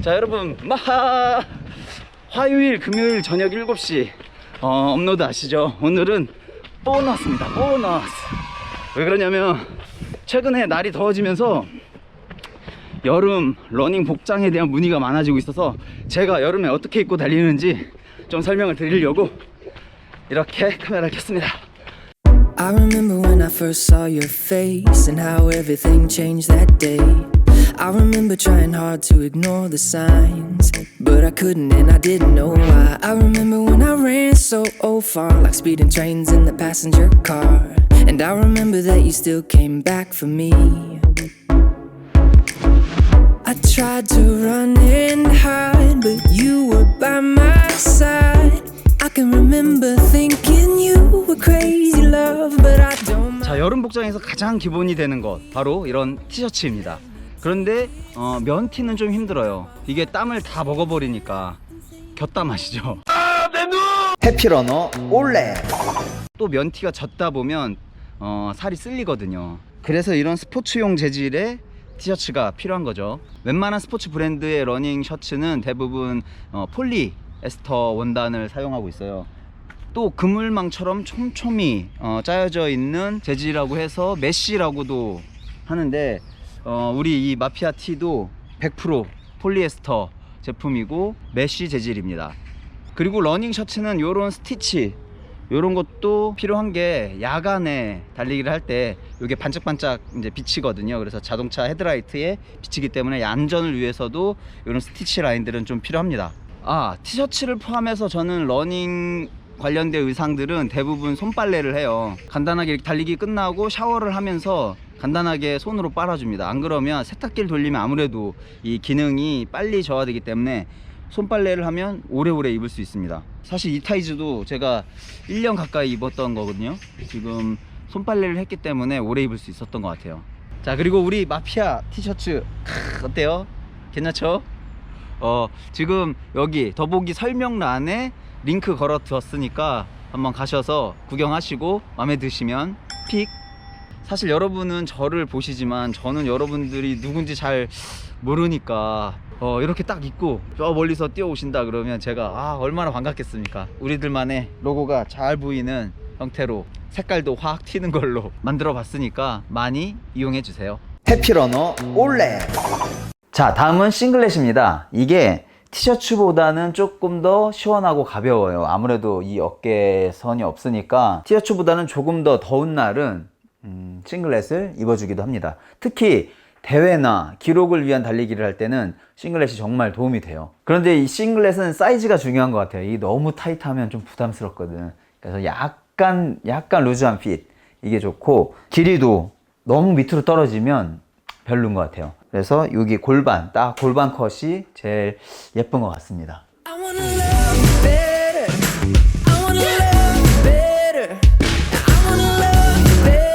자 여러분, 마하 화요일 금요일 저녁 7시 업로드 아시죠? 오늘은 보너스입니다. 보너스. 왜 그러냐면 최근에 날이 더워지면서 여름 러닝 복장에 대한 문의가 많아지고 있어서 제가 여름에 어떻게 입고 달리는지 좀 설명을 드리려고 이렇게 카메라를 켰습니다. I remember when I first saw your face and how everything changed that day. I remember trying hard to ignore the signs, but I couldn't and I didn't know why. I remember when I ran so far, like speeding trains in the passenger car. And I remember that you still came back for me. I tried to run and hide, but you were by my side. I can remember thinking you were crazy love, but I don't. 자, 여름 복장에서 가장 기본이 되는 것 바로 이런 티셔츠입니다. 그런데 면티는 좀 힘들어요. 이게 땀을 다 먹어버리니까 곁땀 아시죠? 해피러너 올레. 또 면티가 젖다 보면 살이 쓸리거든요. 그래서 이런 스포츠용 재질의 티셔츠가 필요한 거죠. 웬만한 스포츠 브랜드의 러닝 셔츠는 대부분 폴리에스터 원단을 사용하고 있어요. 또 그물망처럼 촘촘히 짜여져 있는 재질이라고 해서 메쉬라고도 하는데 우리 이 마피아 티도 100% 폴리에스터 제품이고 메쉬 재질입니다. 그리고 러닝 셔츠는 요런 스티치 요런 것도 필요한 게 야간에 달리기를 할 때 이게 반짝반짝 이제 비치거든요. 그래서 자동차 헤드라이트에 비치기 때문에 안전을 위해서도 이런 스티치 라인들은 좀 필요합니다. 티셔츠를 포함해서 저는 러닝 관련된 의상들은 대부분 손빨래를 해요. 간단하게 달리기 끝나고 샤워를 하면서 간단하게 손으로 빨아줍니다. 안 그러면 세탁기를 돌리면 아무래도 이 기능이 빨리 저하되기 때문에 손빨래를 하면 오래오래 입을 수 있습니다. 사실 이 타이즈도 제가 1년 가까이 입었던 거거든요. 지금 손빨래를 했기 때문에 오래 입을 수 있었던 것 같아요. 자, 그리고 우리 마피아 티셔츠 어때요? 괜찮죠? 지금 여기 더보기 설명란에 링크 걸어 두었으니까 한번 가셔서 구경하시고 마음에 드시면 픽. 사실 여러분은 저를 보시지만 저는 여러분들이 누군지 잘 모르니까 이렇게 딱 입고 저 멀리서 뛰어오신다 그러면 제가 얼마나 반갑겠습니까. 우리들만의 로고가 잘 보이는 형태로 색깔도 확 튀는 걸로 만들어 봤으니까 많이 이용해 주세요. 해피러너 올레. 자, 다음은 싱글렛입니다. 이게 티셔츠보다는 조금 더 시원하고 가벼워요. 아무래도 이 어깨선이 없으니까 티셔츠보다는 조금 더 더운 날은 싱글렛을 입어주기도 합니다. 특히 대회나 기록을 위한 달리기를 할 때는 싱글렛이 정말 도움이 돼요. 그런데 이 싱글렛은 사이즈가 중요한 것 같아요. 이게 너무 타이트하면 좀 부담스럽거든. 그래서 약간 루즈한 핏, 이게 좋고, 길이도 너무 밑으로 떨어지면 별로인 것 같아요. 그래서 여기 골반 컷이 제일 예쁜 것 같습니다. I wanna love better. I wanna love better. I wanna love better.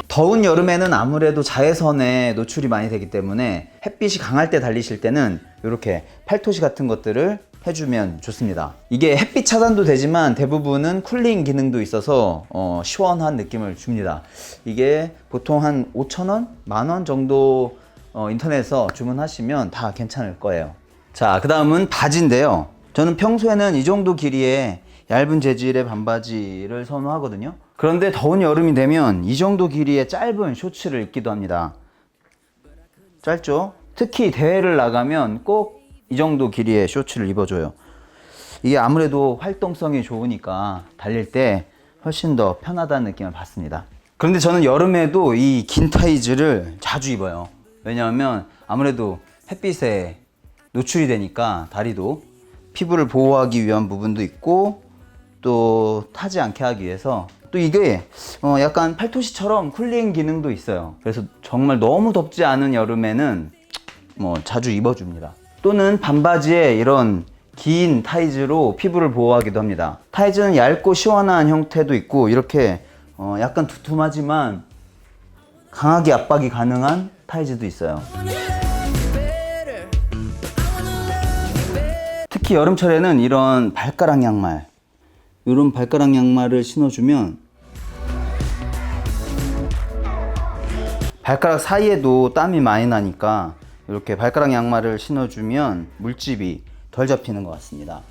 더운 여름에는 아무래도 자외선에 노출이 많이 되기 때문에 햇빛이 강할 때 달리실 때는 이렇게 팔토시 같은 것들을 해주면 좋습니다. 이게 햇빛 차단도 되지만 대부분은 쿨링 기능도 있어서 시원한 느낌을 줍니다. 이게 보통 한 5,000원? 10,000원 정도 인터넷에서 주문하시면 다 괜찮을 거예요. 자, 그 다음은 바지인데요. 저는 평소에는 이 정도 길이의 얇은 재질의 반바지를 선호하거든요. 그런데 더운 여름이 되면 이 정도 길이의 짧은 셔츠를 입기도 합니다. 짧죠? 특히 대회를 나가면 꼭 이 정도 길이의 셔츠를 입어줘요. 이게 아무래도 활동성이 좋으니까 달릴 때 훨씬 더 편하다는 느낌을 받습니다. 그런데 저는 여름에도 이 긴 타이즈를 자주 입어요. 왜냐하면 아무래도 햇빛에 노출이 되니까 다리도 피부를 보호하기 위한 부분도 있고 또 타지 않게 하기 위해서 또 이게 약간 팔토시처럼 쿨링 기능도 있어요. 그래서 정말 너무 덥지 않은 여름에는 자주 입어줍니다. 또는 반바지에 이런 긴 타이즈로 피부를 보호하기도 합니다. 타이즈는 얇고 시원한 형태도 있고 이렇게 약간 두툼하지만 강하게 압박이 가능한 타이즈도 있어요. 특히 여름철에는 이런 발가락 양말, 이런 발가락 양말을 신어주면 발가락 사이에도 땀이 많이 나니까 이렇게 발가락 양말을 신어주면 물집이 덜 잡히는 것 같습니다.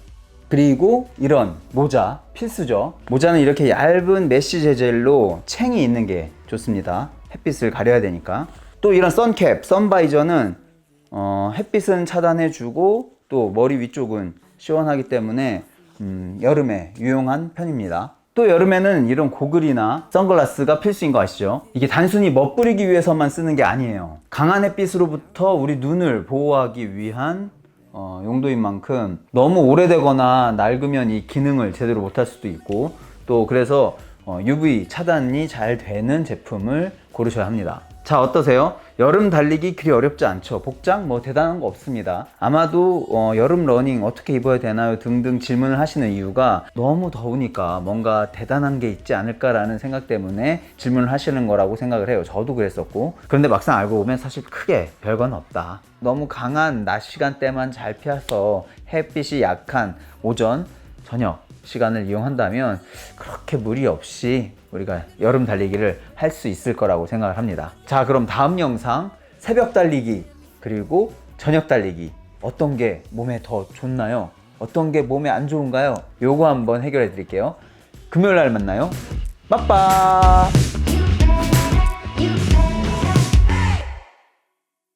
그리고 이런 모자 필수죠. 모자는 이렇게 얇은 메쉬 재질로 챙이 있는 게 좋습니다. 햇빛을 가려야 되니까. 또 이런 선캡, 선바이저는 햇빛은 차단해주고 또 머리 위쪽은 시원하기 때문에 여름에 유용한 편입니다. 또 여름에는 이런 고글이나 선글라스가 필수인 거 아시죠? 이게 단순히 멋부리기 위해서만 쓰는 게 아니에요. 강한 햇빛으로부터 우리 눈을 보호하기 위한 용도인 만큼 너무 오래되거나 낡으면 이 기능을 제대로 못할 수도 있고, 또 그래서 UV 차단이 잘 되는 제품을 고르셔야 합니다. 자, 어떠세요? 여름 달리기 그리 어렵지 않죠? 복장 뭐 대단한 거 없습니다. 아마도 여름 러닝 어떻게 입어야 되나요? 등등 질문을 하시는 이유가 너무 더우니까 뭔가 대단한 게 있지 않을까라는 생각 때문에 질문을 하시는 거라고 생각을 해요. 저도 그랬었고. 그런데 막상 알고 보면 사실 크게 별건 없다. 너무 강한 낮 시간대만 잘 피해서 햇빛이 약한 오전, 저녁 시간을 이용한다면 그렇게 무리 없이 우리가 여름 달리기를 할 수 있을 거라고 생각을 합니다. 자, 그럼 다음 영상 새벽 달리기 그리고 저녁 달리기 어떤 게 몸에 더 좋나요? 어떤 게 몸에 안 좋은가요? 요거 한번 해결해 드릴게요. 금요일 날 만나요. 빠빠.